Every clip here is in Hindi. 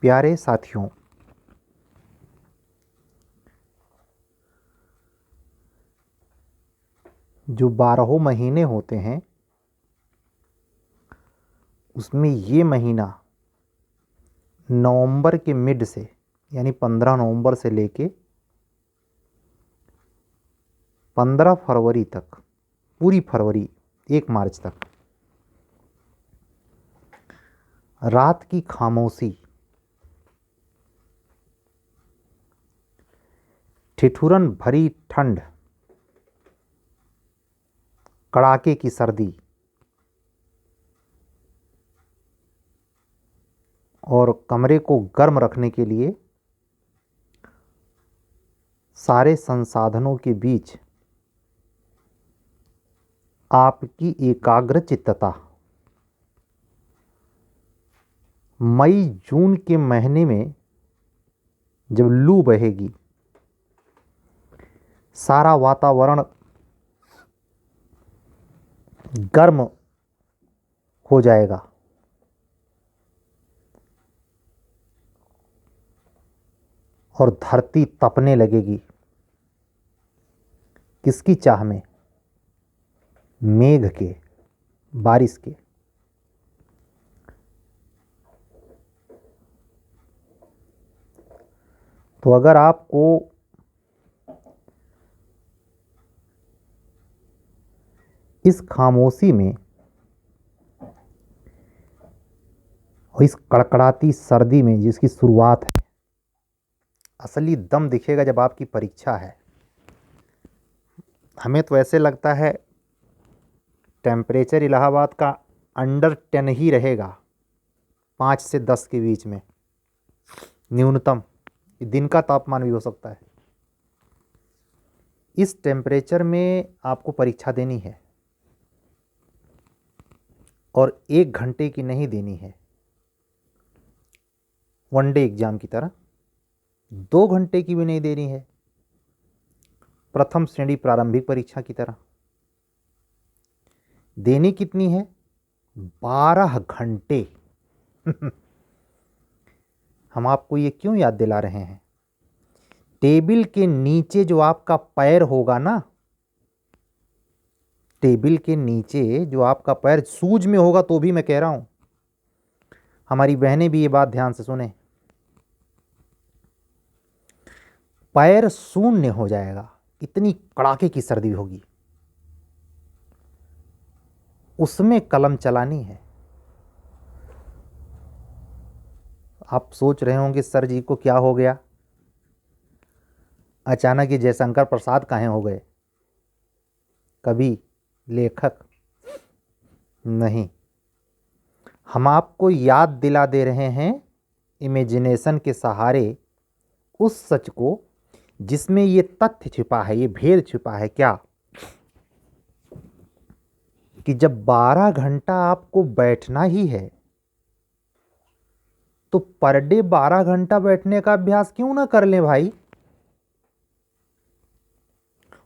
प्यारे साथियों, जो 12 महीने होते हैं उसमें ये महीना नवंबर के मिड से यानी 15 नवंबर से लेके 15 फरवरी तक, पूरी फरवरी 1 मार्च तक रात की खामोशी, ठिठुरन भरी ठंड, कड़ाके की सर्दी और कमरे को गर्म रखने के लिए सारे संसाधनों के बीच आपकी एकाग्र चित्तता मई जून के महीने में जब लू बहेगी, सारा वातावरण गर्म हो जाएगा और धरती तपने लगेगी। किसकी चाह में? मेघ के, बारिश के। तो अगर आपको इस खामोशी में और इस कड़कड़ाती सर्दी में जिसकी शुरुआत है, असली दम दिखेगा जब आपकी परीक्षा है। हमें तो ऐसे लगता है टेम्परेचर इलाहाबाद का अंडर 10 ही रहेगा, 5 से 10 के बीच में न्यूनतम। दिन का तापमान भी हो सकता है। इस टेम्परेचर में आपको परीक्षा देनी है और 1 घंटे की नहीं देनी है, वनडे एग्जाम की तरह। 2 घंटे की भी नहीं देनी है, प्रथम श्रेणी प्रारंभिक परीक्षा की तरह। देनी कितनी है? 12 घंटे। हम आपको ये क्यों याद दिला रहे हैं? टेबल के नीचे जो आपका पैर होगा ना, टेबल के नीचे जो आपका पैर शूज में होगा, तो भी मैं कह रहा हूं, हमारी बहनें भी ये बात ध्यान से सुने, पैर शून्य हो जाएगा, इतनी कड़ाके की सर्दी होगी। उसमें कलम चलानी है। आप सोच रहे होंगे सर जी को क्या हो गया, अचानक ये जयशंकर प्रसाद कहाँ हो गए, कवि, लेखक? नहीं, हम आपको याद दिला दे रहे हैं इमेजिनेशन के सहारे उस सच को जिसमें ये तथ्य छिपा है, ये भेद छिपा है। क्या? कि जब 12 घंटा आपको बैठना ही है तो पर डे 12 घंटा बैठने का अभ्यास क्यों ना कर लें भाई?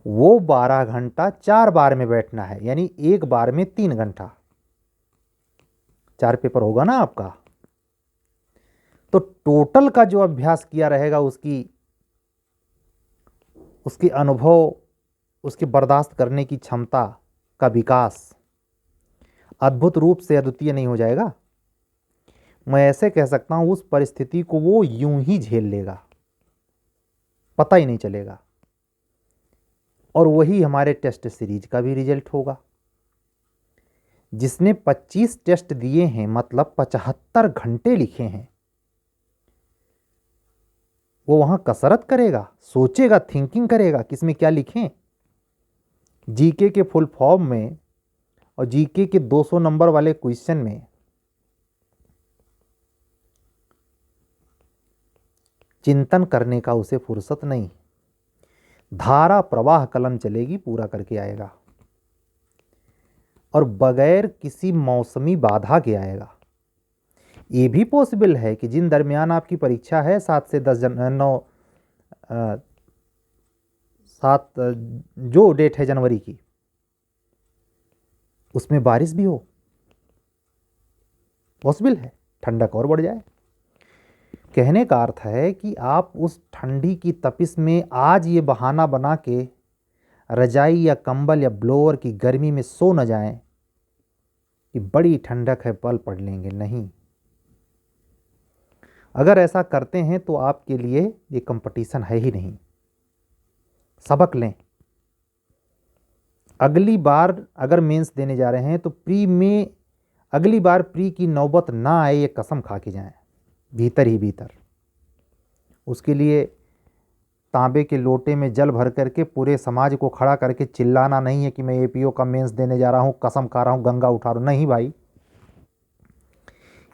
वो 12 घंटा 4 बार में बैठना है, यानी एक बार में 3 घंटा। 4 पेपर होगा ना आपका, तो टोटल का जो अभ्यास किया रहेगा उसकी अनुभव, उसके बर्दाश्त करने की क्षमता का विकास अद्भुत रूप से अद्वितीय नहीं हो जाएगा? मैं ऐसे कह सकता हूं, उस परिस्थिति को वो यूं ही झेल लेगा, पता ही नहीं चलेगा। और वही हमारे टेस्ट सीरीज का भी रिजल्ट होगा। जिसने 25 टेस्ट दिए हैं, मतलब 75 घंटे लिखे हैं, वो वहां कसरत करेगा, सोचेगा, थिंकिंग करेगा किसमें क्या लिखें। जीके के फुल फॉर्म में और जीके के 200 नंबर वाले क्वेश्चन में चिंतन करने का उसे फुर्सत नहीं। धारा प्रवाह कलम चलेगी, पूरा करके आएगा और बगैर किसी मौसमी बाधा के आएगा। ये भी पॉसिबल है कि जिन दरमियान आपकी परीक्षा है, 7 से 10 7 जो डेट है जनवरी की, उसमें बारिश भी हो, पॉसिबल है, ठंडक और बढ़ जाए। कहने का अर्थ है कि आप उस ठंडी की तपिश में आज ये बहाना बना के रजाई या कंबल या ब्लोअर की गर्मी में सो न जाएं कि बड़ी ठंडक है पल पड़ लेंगे। नहीं, अगर ऐसा करते हैं तो आपके लिए ये कंपटीशन है ही नहीं। सबक लें। अगली बार अगर मेंस देने जा रहे हैं तो प्री में अगली बार प्री की नौबत ना आए, ये कसम खा के जाएं भीतर ही भीतर। उसके लिए तांबे के लोटे में जल भर करके पूरे समाज को खड़ा करके चिल्लाना नहीं है कि मैं एपीओ का मेंस देने जा रहा हूँ, कसम खा रहा हूँ, गंगा उठा रहा हूँ। नहीं भाई,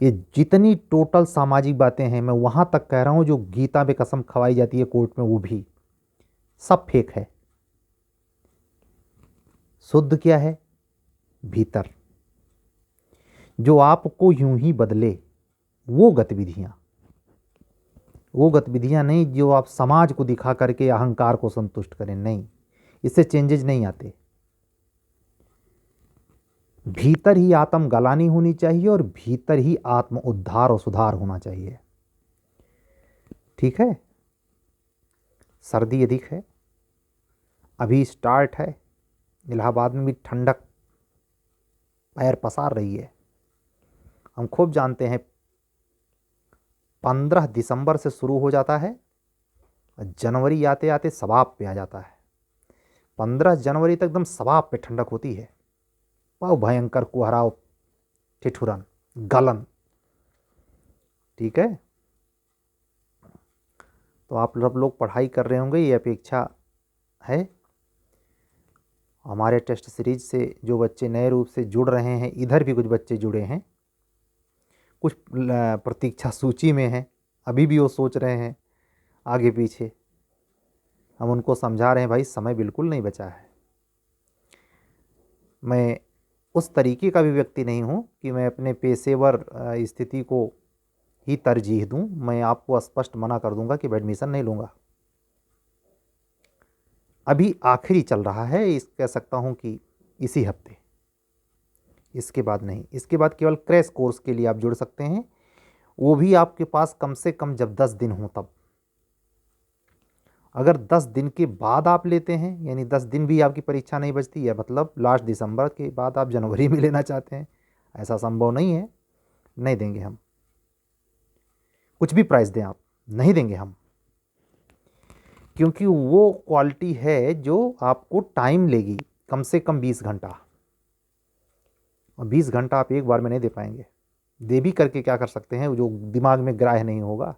ये जितनी टोटल सामाजिक बातें हैं, मैं वहाँ तक कह रहा हूँ जो गीता में कसम खवाई जाती है कोर्ट में, वो भी सब फेक है। शुद्ध क्या है? भीतर, जो आपको यूं ही बदले, वो गतिविधियां नहीं जो आप समाज को दिखा करके अहंकार को संतुष्ट करें। नहीं, इससे चेंजेज नहीं आते। भीतर ही आत्म गलानी होनी चाहिए और भीतर ही आत्म उद्धार और सुधार होना चाहिए। ठीक है, सर्दी अधिक है, अभी स्टार्ट है, इलाहाबाद में भी ठंडक पैर पसार रही है। हम खूब जानते हैं 15 दिसंबर से शुरू हो जाता है, जनवरी आते आते सवाब पे आ जाता है। 15 जनवरी तक एकदम सवाब पे ठंडक होती है। पाओ भयंकर कुहराव, ठिठुरन, गलन। ठीक है, तो आप सब लोग पढ़ाई कर रहे होंगे, ये अपेक्षा है। हमारे टेस्ट सीरीज से जो बच्चे नए रूप से जुड़ रहे हैं, इधर भी कुछ बच्चे जुड़े हैं, कुछ प्रतीक्षा सूची में हैं, अभी भी वो सोच रहे हैं आगे पीछे। हम उनको समझा रहे हैं भाई समय बिल्कुल नहीं बचा है। मैं उस तरीके का भी व्यक्ति नहीं हूँ कि मैं अपने पेशेवर स्थिति को ही तरजीह दूँ। मैं आपको स्पष्ट मना कर दूंगा कि मैं एडमिशन नहीं लूँगा। अभी आखिरी चल रहा है, इस कह सकता हूँ कि इसी हफ्ते, इसके बाद नहीं। इसके बाद केवल क्रैश कोर्स के लिए आप जुड़ सकते हैं, वो भी आपके पास कम से कम जब 10 दिन हो तब। अगर 10 दिन के बाद आप लेते हैं, यानी 10 दिन भी आपकी परीक्षा नहीं बचती है, मतलब लास्ट दिसंबर के बाद आप जनवरी में लेना चाहते हैं, ऐसा संभव नहीं है। नहीं देंगे हम, कुछ भी प्राइस दें आप, नहीं देंगे हम, क्योंकि वो क्वालिटी है जो आपको टाइम लेगी कम से कम 20 घंटा, और 20 घंटा आप एक बार में नहीं दे पाएंगे। दे भी करके क्या कर सकते हैं जो दिमाग में ग्राह्य नहीं होगा।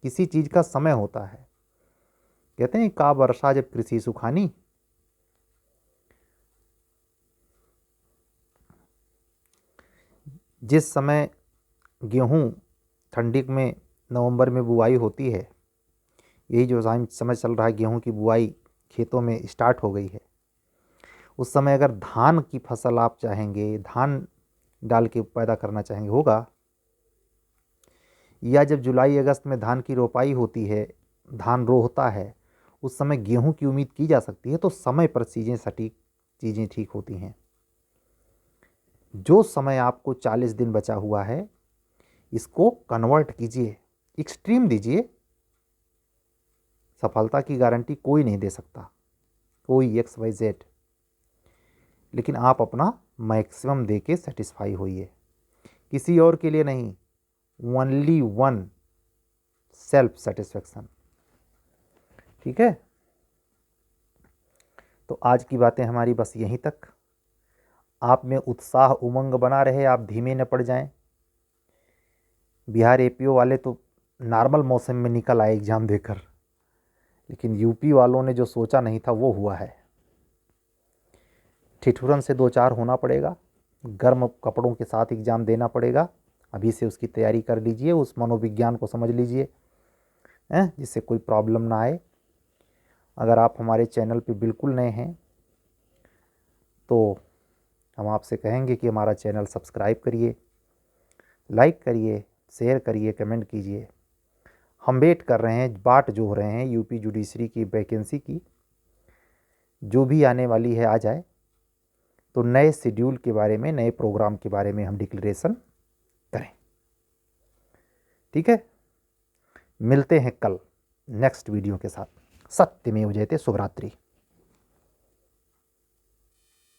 किसी चीज़ का समय होता है। कहते हैं का वर्षा जब कृषि सुखानी। जिस समय गेहूं ठंडी में नवंबर में बुआई होती है, यही जो समय चल रहा है, गेहूं की बुआई खेतों में स्टार्ट हो गई है, उस समय अगर धान की फसल आप चाहेंगे, धान डाल के पैदा करना चाहेंगे, होगा? या जब जुलाई अगस्त में धान की रोपाई होती है, धान रोहता है, उस समय गेहूं की उम्मीद की जा सकती है। तो समय पर चीज़ें ठीक होती हैं। जो समय आपको 40 दिन बचा हुआ है, इसको कन्वर्ट कीजिए, एक्सट्रीम दीजिए। सफलता की गारंटी कोई नहीं दे सकता, कोई XYZ, लेकिन आप अपना मैक्सिमम दे के सेटिस्फाई होइए, किसी और के लिए नहीं, ओनली वन सेल्फ सेटिस्फेक्शन। ठीक है, तो आज की बातें हमारी बस यहीं तक। आप में उत्साह उमंग बना रहे, आप धीमे न पड़ जाएं। बिहार एपीओ वाले तो नॉर्मल मौसम में निकल आए एग्ज़ाम देकर, लेकिन यूपी वालों ने जो सोचा नहीं था वो हुआ है। ठिठुरन से 2-4 होना पड़ेगा, गर्म कपड़ों के साथ एग्ज़ाम देना पड़ेगा। अभी से उसकी तैयारी कर लीजिए, उस मनोविज्ञान को समझ लीजिए, जिससे कोई प्रॉब्लम ना आए। अगर आप हमारे चैनल पे बिल्कुल नए हैं तो हम आपसे कहेंगे कि हमारा चैनल सब्सक्राइब करिए, लाइक करिए, शेयर करिए, कमेंट कीजिए। हम वेट कर रहे हैं, बाट जोह रहे हैं यूपी जुडिशरी की वैकेंसी की, जो भी आने वाली है आ जाए, तो नए शेड्यूल के बारे में, नए प्रोग्राम के बारे में हम डिक्लेरेशन करें। ठीक है, मिलते हैं कल नेक्स्ट वीडियो के साथ। सत्यमेव जयते। शुभ रात्रि।